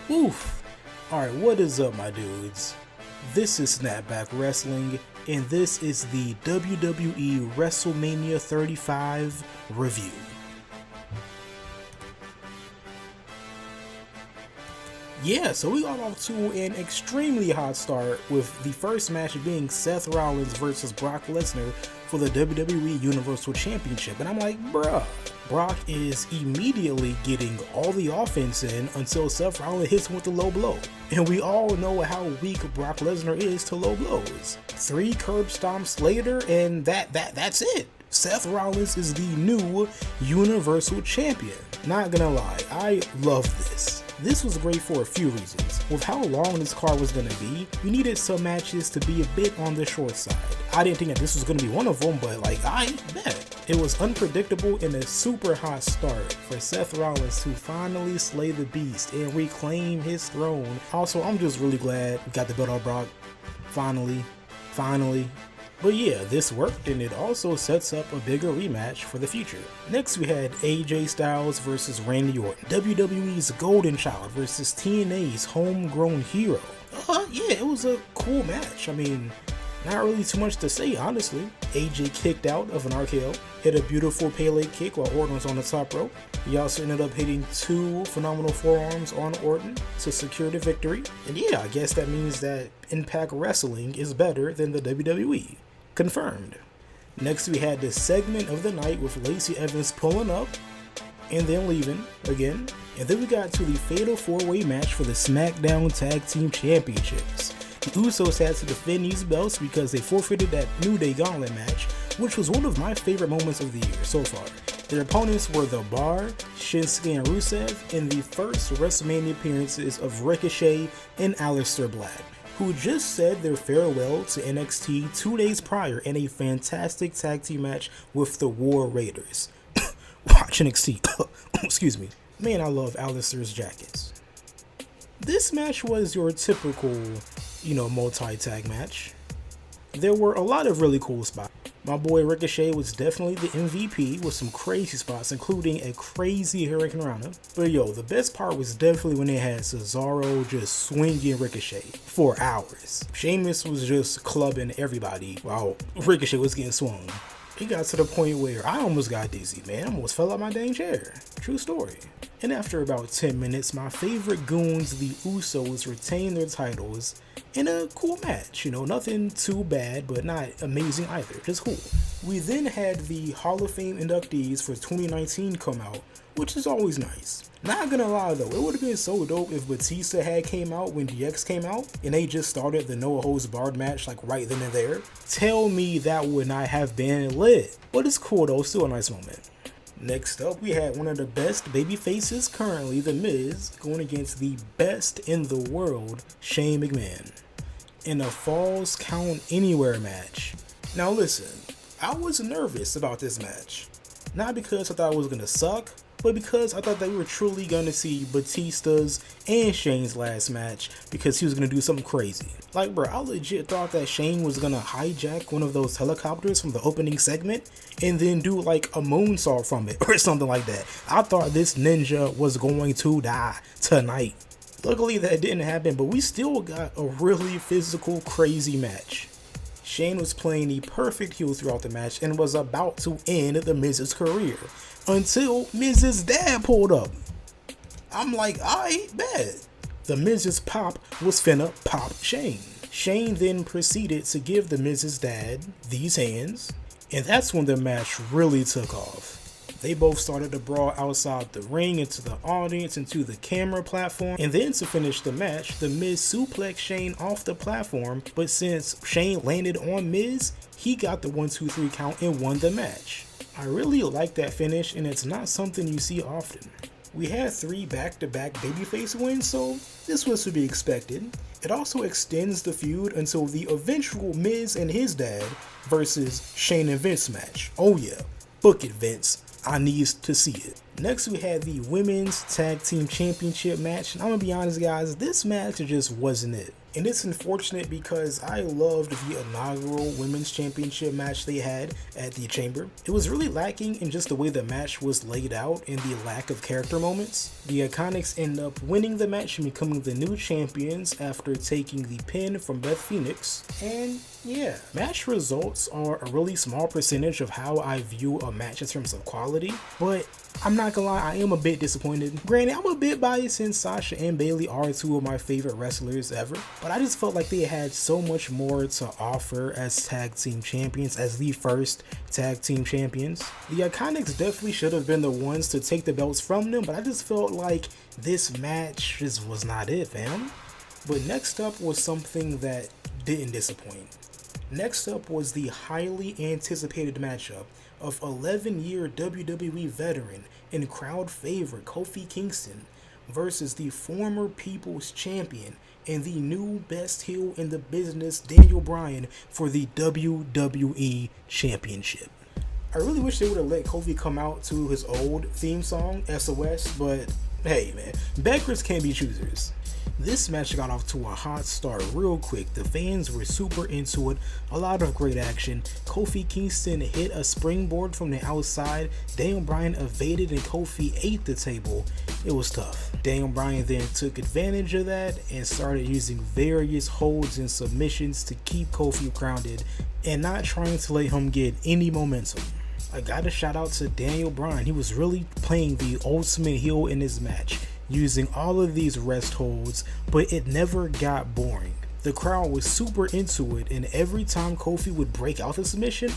Oof. Alright, what is up, my dudes? This is Snapback Wrestling, and this is the WWE Wrestlemania 35 review. Yeah, so we got off to an extremely hot start with the first match being Seth Rollins versus Brock Lesnar for the WWE Universal Championship. And I'm like, bruh, Brock is immediately getting all the offense in until Seth Rollins hits him with the low blow. And we all know how weak Brock Lesnar is to low blows. 3 curb stomps later, and that's it. Seth Rollins is the new Universal Champion. Not gonna lie, I love this. This was great for a few reasons. With how long this card was going to be, we needed some matches to be a bit on the short side. I didn't think that this was going to be one of them, but I bet. It was unpredictable and a super hot start for Seth Rollins to finally slay the beast and reclaim his throne. Also, I'm just really glad we got the belt on Brock. Finally. But yeah, this worked, and it also sets up a bigger rematch for the future. Next we had AJ Styles versus Randy Orton, WWE's Golden Child versus TNA's Homegrown Hero. Yeah, it was a cool match. I mean, not really too much to say, honestly. AJ kicked out of an RKO, hit a beautiful Pele kick while Orton was on the top rope. He also ended up hitting 2 phenomenal forearms on Orton to secure the victory. And yeah, I guess that means that Impact Wrestling is better than the WWE. Confirmed. Next we had this segment of the night with Lacey Evans pulling up and then leaving again. And then we got to the fatal 4-way match for the SmackDown Tag Team Championships. The Usos had to defend these belts because they forfeited that New Day Gauntlet match, which was one of my favorite moments of the year so far. Their opponents were The Bar, Shinsuke and Rusev in the first WrestleMania appearances of Ricochet and Aleister Black, who just said their farewell to NXT 2 days prior in a fantastic tag team match with the War Raiders. Watch NXT. Excuse me. Man, I love Aleister's jackets. This match was your typical, multi-tag match. There were a lot of really cool spots. My boy Ricochet was definitely the MVP with some crazy spots, including a crazy Hurricane Rana. But yo, the best part was definitely when they had Cesaro just swinging Ricochet for hours. Sheamus was just clubbing everybody while Ricochet was getting swung. It got to the point where I almost got dizzy, man. I almost fell out my dang chair. True story. And after about 10 minutes, my favorite goons, the Usos, retained their titles in a cool match. Nothing too bad, but not amazing either. Just cool. We then had the Hall of Fame inductees for 2019 come out, which is always nice. Not gonna lie though, it would have been so dope if Batista had came out when DX came out, and they just started the no holds barred match right then and there. Tell me that would not have been lit. But it's cool though, still a nice moment. Next up, we had one of the best baby faces currently, The Miz, going against the best in the world, Shane McMahon, in a Falls Count Anywhere match. Now listen, I was nervous about this match. Not because I thought it was gonna suck, but because I thought that we were truly gonna see Batista's and Shane's last match because he was gonna do something crazy. Bro, I legit thought that Shane was gonna hijack one of those helicopters from the opening segment and then do a moonsault from it or something like that. I thought this ninja was going to die tonight. Luckily that didn't happen, but we still got a really physical, crazy match. Shane was playing the perfect heel throughout the match and was about to end The Miz's career until Miz's dad pulled up. I'm like, I bet. The Miz's pop was finna pop Shane. Shane then proceeded to give The Miz's dad these hands, and that's when the match really took off. They both started to brawl outside the ring, into the audience, into the camera platform, and then to finish the match, The Miz suplexed Shane off the platform, but since Shane landed on Miz, he got the 1-2-3 count and won the match. I really like that finish, and it's not something you see often. We had 3 back-to-back babyface wins, so this was to be expected. It also extends the feud until the eventual Miz and his dad versus Shane and Vince match. Oh yeah, book it, Vince. I need to see it. Next we had the Women's Tag Team Championship match, and I'm gonna be honest guys, this match just wasn't it. And it's unfortunate because I loved the inaugural Women's Championship match they had at the Chamber. It was really lacking in just the way the match was laid out and the lack of character moments. The Iconics end up winning the match and becoming the new champions after taking the pin from Beth Phoenix. And yeah, match results are a really small percentage of how I view a match in terms of quality, but I'm not gonna lie, I am a bit disappointed. Granted, I'm a bit biased since Sasha and Bayley are two of my favorite wrestlers ever, but I just felt like they had so much more to offer as tag team champions, as the first tag team champions. The Iconics definitely should have been the ones to take the belts from them, but I just felt like this match just was not it, fam. But next up was something that didn't disappoint. Next up was the highly anticipated matchup of 11-year WWE veteran and crowd favorite Kofi Kingston versus the former People's Champion and the new best heel in the business, Daniel Bryan, for the WWE Championship. I really wish they would have let Kofi come out to his old theme song, SOS, but hey man, beggars can't be choosers. This match got off to a hot start real quick. The fans were super into it, a lot of great action. Kofi Kingston hit a springboard from the outside, Daniel Bryan evaded and Kofi ate the table. It was tough. Daniel Bryan then took advantage of that and started using various holds and submissions to keep Kofi grounded and not trying to let him get any momentum. I gotta shout out to Daniel Bryan. He was really playing the ultimate heel in this match, using all of these rest holds, but it never got boring. The crowd was super into it, and every time Kofi would break out the submission,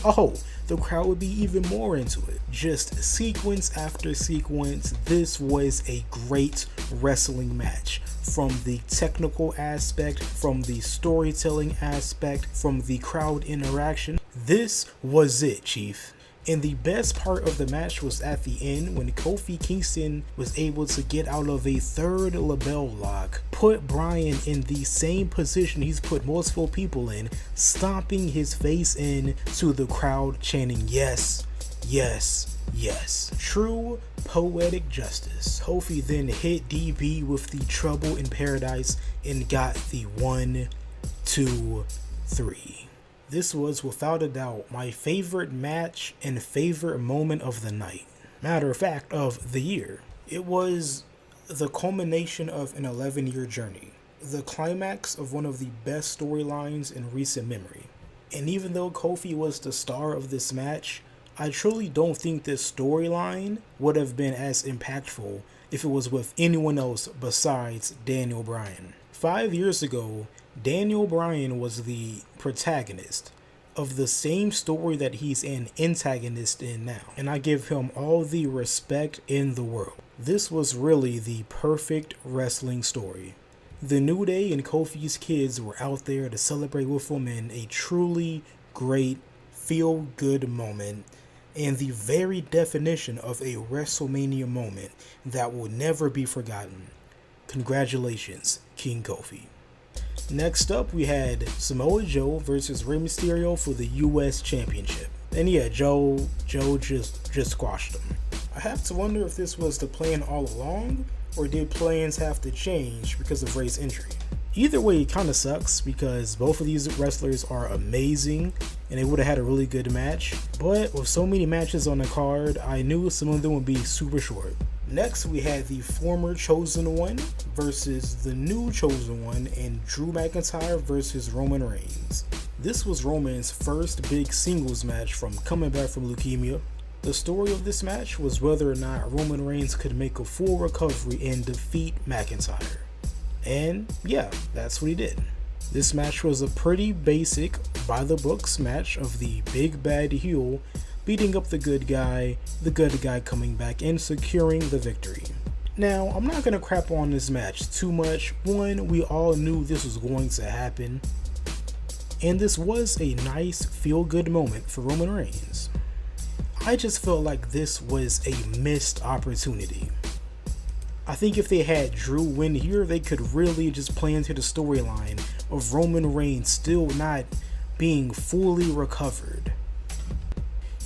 the crowd would be even more into it. Just sequence after sequence, this was a great wrestling match. From the technical aspect, from the storytelling aspect, from the crowd interaction, this was it, Chief. And the best part of the match was at the end when Kofi Kingston was able to get out of a third label lock, put Bryan in the same position he's put multiple people in, stomping his face in to the crowd chanting yes, yes, yes. True poetic justice. Kofi then hit DB with the Trouble in Paradise and got the 1, 2, 3. This was without a doubt my favorite match and favorite moment of the night. Matter of fact, of the year. It was the culmination of an 11-year journey. The climax of one of the best storylines in recent memory. And even though Kofi was the star of this match, I truly don't think this storyline would have been as impactful if it was with anyone else besides Daniel Bryan. 5 years ago, Daniel Bryan was the protagonist of the same story that he's an antagonist in now, and I give him all the respect in the world. This was really the perfect wrestling story. The New Day and Kofi's kids were out there to celebrate with him in a truly great feel-good moment, and the very definition of a WrestleMania moment that will never be forgotten. Congratulations, King Kofi. Next up, we had Samoa Joe versus Rey Mysterio for the US Championship. And yeah, Joe just squashed him. I have to wonder if this was the plan all along, or did plans have to change because of Rey's injury? Either way, it kind of sucks because both of these wrestlers are amazing and they would have had a really good match. But with so many matches on the card, I knew some of them would be super short. Next, we had the former Chosen One versus the new Chosen One and Drew McIntyre versus Roman Reigns. This was Roman's first big singles match from coming back from leukemia. The story of this match was whether or not Roman Reigns could make a full recovery and defeat McIntyre. And yeah, that's what he did. This match was a pretty basic, by the books match of the big bad heel beating up the good guy coming back and securing the victory. Now, I'm not going to crap on this match too much. One, we all knew this was going to happen. And this was a nice feel-good moment for Roman Reigns. I just felt like this was a missed opportunity. I think if they had Drew win here, they could really just play into the storyline of Roman Reigns still not being fully recovered.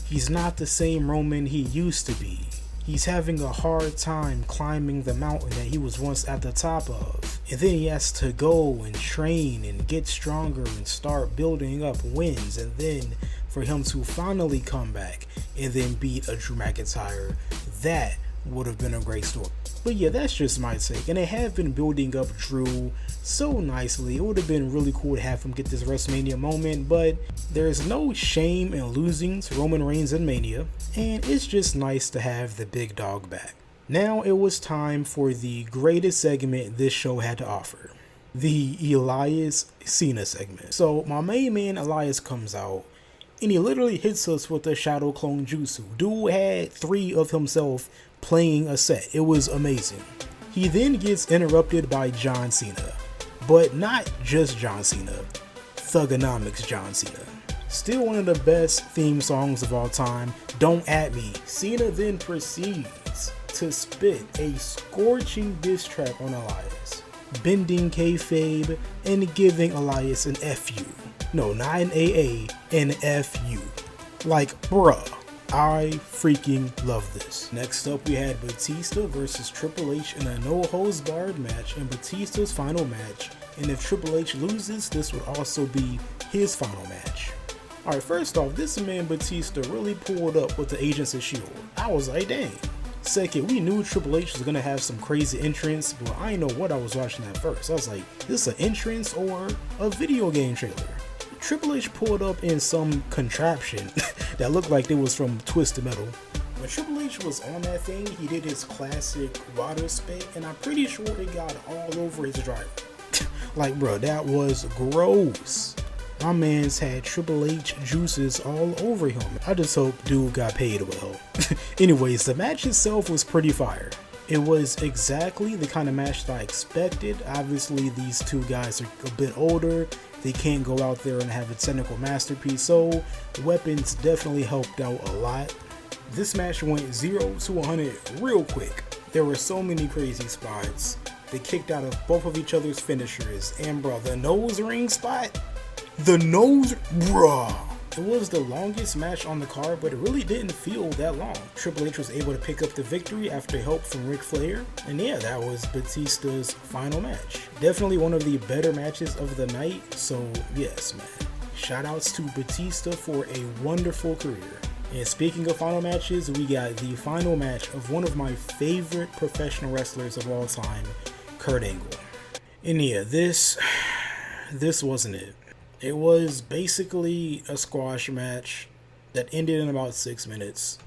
He's not the same Roman he used to be. He's having a hard time climbing the mountain that he was once at the top of. And then he has to go and train and get stronger and start building up wins. And then for him to finally come back and then beat a Drew McIntyre, that would have been a great story. But yeah, that's just my take. And they have been building up Drew so nicely. It would have been really cool to have him get this WrestleMania moment, but there's no shame in losing to Roman Reigns in Mania, and it's just nice to have the big dog back. Now it was time for the greatest segment this show had to offer, the Elias Cena segment. So my main man Elias comes out, and he literally hits us with the Shadow Clone Jutsu. Dude had 3 of himself playing a set. It was amazing. He then gets interrupted by John Cena, but not just John Cena, Thugonomics John Cena. Still one of the best theme songs of all time, Don't At Me. Cena then proceeds to spit a scorching diss track on Elias, bending kayfabe and giving Elias an FU. No, not an AA, an FU. Like, bruh. I freaking love this. Next up, we had Batista versus Triple H in a no-holds-barred match, and Batista's final match. And if Triple H loses, this would also be his final match. Alright, first off, this man Batista really pulled up with the Agents of S.H.I.E.L.D. I was like, dang. Second, we knew Triple H was gonna have some crazy entrance, but I didn't know what I was watching at first. I was like, this is an entrance or a video game trailer? Triple H pulled up in some contraption that looked like it was from Twisted Metal. When Triple H was on that thing, he did his classic water spit, and I'm pretty sure it got all over his driver. Like, bro, that was gross. My man's had Triple H juices all over him. I just hope dude got paid well. Anyways, the match itself was pretty fire. It was exactly the kind of match that I expected. Obviously, these two guys are a bit older. They can't go out there and have a technical masterpiece, so weapons definitely helped out a lot. This match went 0 to 100 real quick. There were so many crazy spots. They kicked out of both of each other's finishers, and bro, the nose ring spot, bruh. It was the longest match on the card, but it really didn't feel that long. Triple H was able to pick up the victory after help from Ric Flair. And yeah, that was Batista's final match. Definitely one of the better matches of the night. So yes, man. Shout outs to Batista for a wonderful career. And speaking of final matches, we got the final match of one of my favorite professional wrestlers of all time, Kurt Angle. And yeah, this wasn't it. It was basically a squash match that ended in about 6 minutes.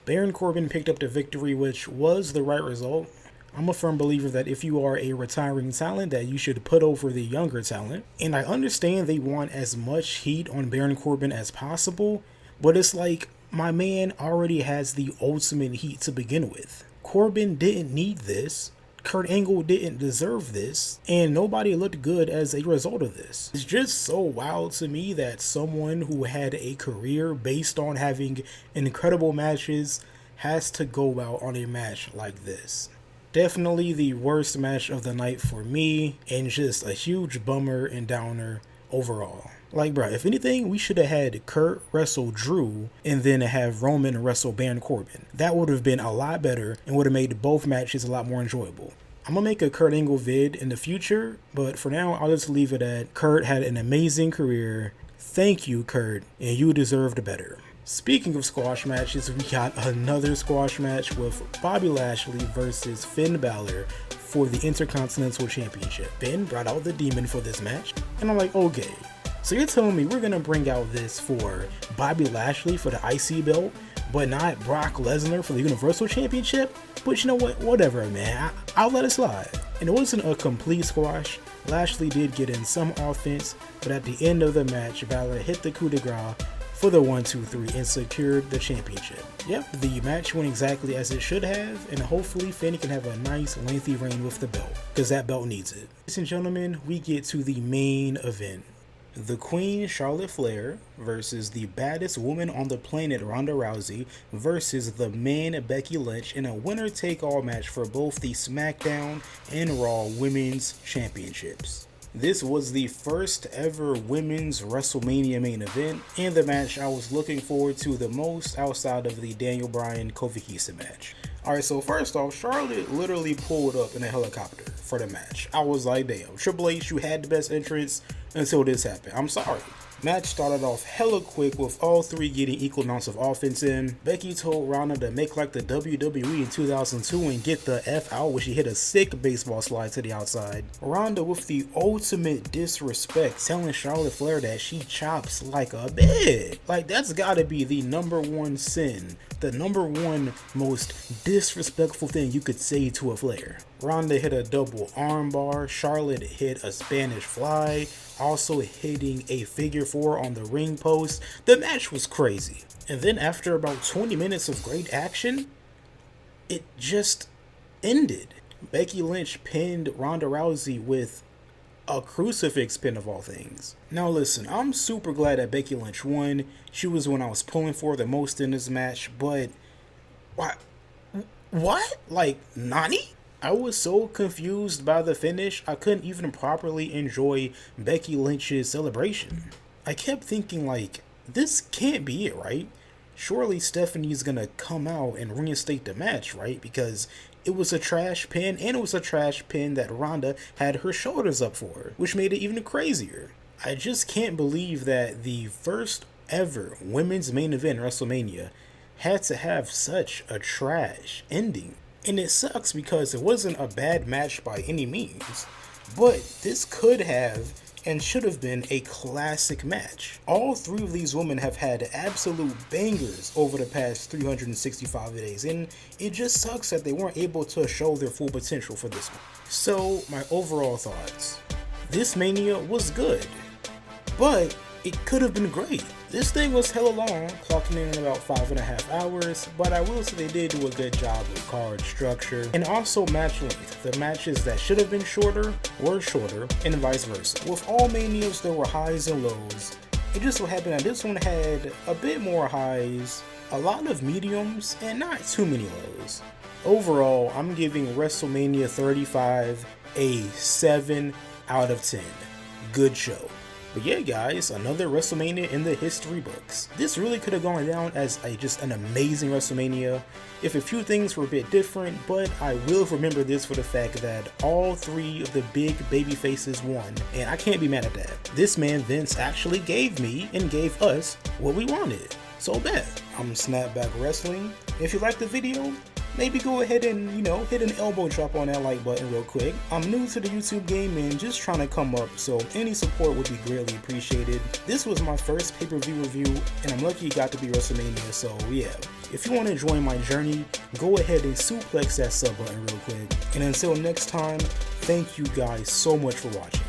Baron Corbin picked up the victory, which was the right result. I'm a firm believer that if you are a retiring talent, that you should put over the younger talent. And I understand they want as much heat on Baron Corbin as possible, but it's like my man already has the ultimate heat to begin with. Corbin didn't need this. Kurt Angle didn't deserve this, and nobody looked good as a result of this. It's just so wild to me that someone who had a career based on having incredible matches has to go out on a match like this. Definitely the worst match of the night for me, and just a huge bummer and downer overall. Like, bro, if anything, we should have had Kurt wrestle Drew and then have Roman wrestle Baron Corbin. That would have been a lot better and would have made both matches a lot more enjoyable. I'm gonna make a Kurt Angle vid in the future, but for now, I'll just leave it at Kurt had an amazing career. Thank you, Kurt, and you deserved better. Speaking of squash matches, we got another squash match with Bobby Lashley versus Finn Balor for the Intercontinental Championship. Finn brought out the Demon for this match, and I'm like, okay. So you're telling me we're going to bring out this for Bobby Lashley for the IC belt, but not Brock Lesnar for the Universal Championship? But you know what? Whatever, man. I'll let it slide. And it wasn't a complete squash. Lashley did get in some offense, but at the end of the match, Balor hit the coup de grace for the 1-2-3 and secured the championship. Yep, the match went exactly as it should have, and hopefully Finn can have a nice lengthy reign with the belt, because that belt needs it. Ladies and gentlemen, we get to the main event. The Queen Charlotte Flair versus the baddest woman on the planet Ronda Rousey versus the man Becky Lynch in a winner-take-all match for both the SmackDown and Raw Women's Championships. This was the first ever women's WrestleMania main event, and the match I was looking forward to the most outside of the Daniel Bryan-Kofi Kingston match. Alright, so first off, Charlotte literally pulled up in a helicopter for the match. I was like, damn, Triple H, you had the best entrance until this happened. I'm sorry. Match started off hella quick with all three getting equal amounts of offense in. Becky told Ronda to make like the WWE in 2002 and get the F out, when she hit a sick baseball slide to the outside. Ronda with the ultimate disrespect, telling Charlotte Flair that she chops like a bitch. Like, that's gotta be the #1 sin, the #1 most disrespectful thing you could say to a Flair. Ronda hit a double armbar, Charlotte hit a Spanish fly, also hitting a figure 4 on the ring post. The match was crazy. And then after about 20 minutes of great action, it just ended. Becky Lynch pinned Ronda Rousey with a crucifix pin of all things. Now listen, I'm super glad that Becky Lynch won. She was one I was pulling for the most in this match, but what? Like, Nani? I was so confused by the finish, I couldn't even properly enjoy Becky Lynch's celebration. I kept thinking, like, this can't be it, right? Surely Stephanie's gonna come out and reinstate the match, right? Because it was a trash pin, and it was a trash pin that Ronda had her shoulders up for, which made it even crazier. I just can't believe that the first ever women's main event WrestleMania had to have such a trash ending. And it sucks because it wasn't a bad match by any means, but this could have and should have been a classic match. All three of these women have had absolute bangers over the past 365 days, and it just sucks that they weren't able to show their full potential for this one. So, my overall thoughts. This Mania was good, but it could have been great. This thing was hella long, clocking in about 5.5 hours, but I will say they did do a good job with card structure and also match length. The matches that should have been shorter were shorter, and vice versa. With all Manias, there were highs and lows. It just so happened that this one had a bit more highs, a lot of mediums, and not too many lows. Overall, I'm giving WrestleMania 35 a 7 out of 10. Good show. But yeah guys, another WrestleMania in the history books. This really could have gone down as just an amazing WrestleMania if a few things were a bit different, but I will remember this for the fact that all three of the big baby faces won, and I can't be mad at that. This man Vince actually gave me and gave us what we wanted. So bet. I'm Snapback Wrestling. If you liked the video, maybe go ahead and, hit an elbow drop on that like button real quick. I'm new to the YouTube game and just trying to come up, so any support would be greatly appreciated. This was my first pay-per-view review, and I'm lucky it got to be WrestleMania, so yeah. If you want to join my journey, go ahead and suplex that sub button real quick. And until next time, thank you guys so much for watching.